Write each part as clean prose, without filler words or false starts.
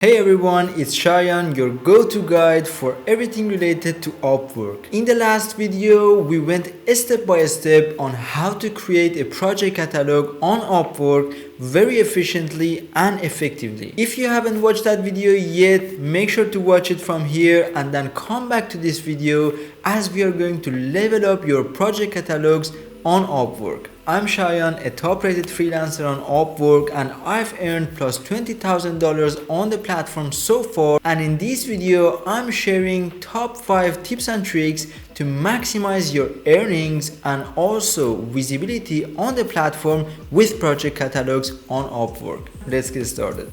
Hey everyone, it's Shayan, your go-to guide for everything related to Upwork. In the last video, we went step by step on how to create a project catalog on Upwork very efficiently and effectively. If you haven't watched that video yet, make sure to watch it from here and then come back to this video as we are going to level up your project catalogs on Upwork. I'm Shayan, a top-rated freelancer on Upwork, and I've earned plus $20,000 on the platform so far. And in this video, I'm sharing top 5 tips and tricks to maximize your earnings and also visibility on the platform with project catalogs on Upwork. Let's get started.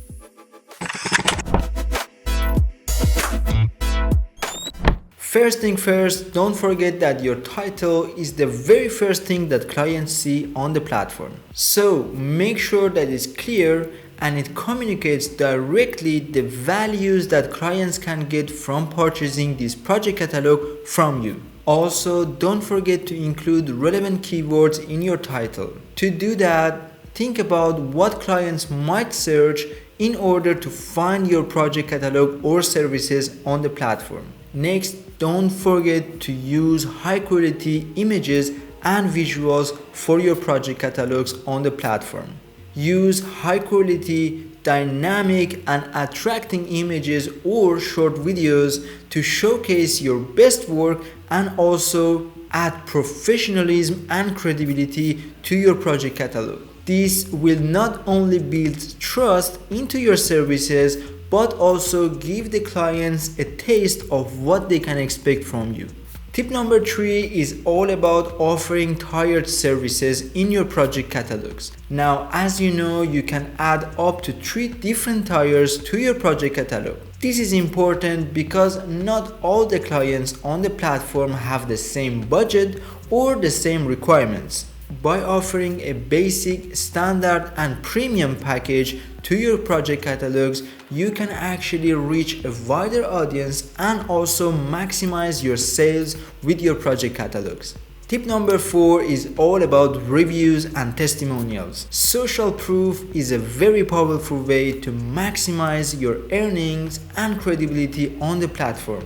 First thing first, don't forget that your title is the very first thing that clients see on the platform. So make sure that it's clear and it communicates directly the values that clients can get from purchasing this project catalog from you. Also, don't forget to include relevant keywords in your title. To do that, think about what clients might search in order to find your project catalog or services on the platform. Next, don't forget to use high quality images and visuals for your project catalogs on the platform. Use high quality, dynamic and attracting images or short videos to showcase your best work and also add professionalism and credibility to your project catalog. This will not only build trust into your services but also give the clients a taste of what they can expect from you. Tip number 3 is all about offering tiered services in your project catalogs. Now, as you know, you can add up to 3 different tiers to your project catalog. This is important because not all the clients on the platform have the same budget or the same requirements. By offering a basic, standard and premium package to your project catalogs, you can actually reach a wider audience and also maximize your sales with your project catalogs. Tip number 4 is all about reviews and testimonials. Social proof is a very powerful way to maximize your earnings and credibility on the platform.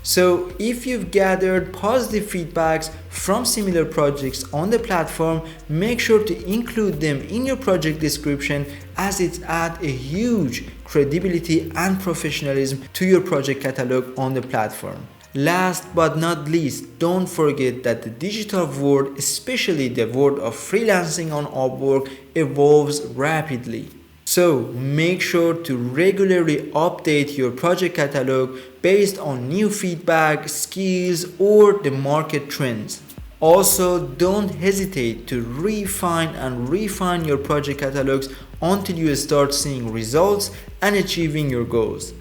So if you've gathered positive feedbacks from similar projects on the platform, make sure to include them in your project description as it adds a huge credibility and professionalism to your project catalog on the platform. Last but not least, don't forget that the digital world, especially the world of freelancing on Upwork, evolves rapidly. So make sure to regularly update your project catalog based on new feedback, skills, or the market trends. Also, don't hesitate to refine your project catalogs until you start seeing results and achieving your goals.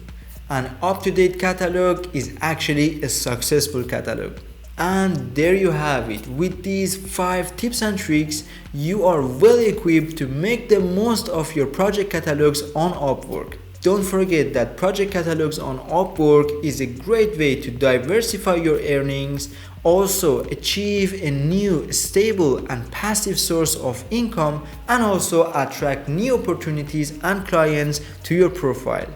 An up-to-date catalog is actually a successful catalog. And there you have it. With these 5 tips and tricks, you are well equipped to make the most of your project catalogs on Upwork. Don't forget that project catalogs on Upwork is a great way to diversify your earnings, also achieve a new stable and passive source of income, and also attract new opportunities and clients to your profile.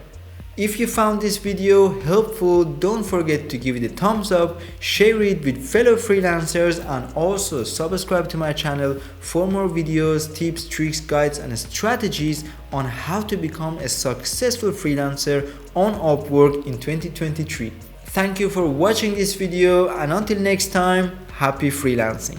If you found this video helpful, don't forget to give it a thumbs up, share it with fellow freelancers, and also subscribe to my channel for more videos, tips, tricks, guides, and strategies on how to become a successful freelancer on Upwork in 2023. Thank you for watching this video, and until next time, happy freelancing.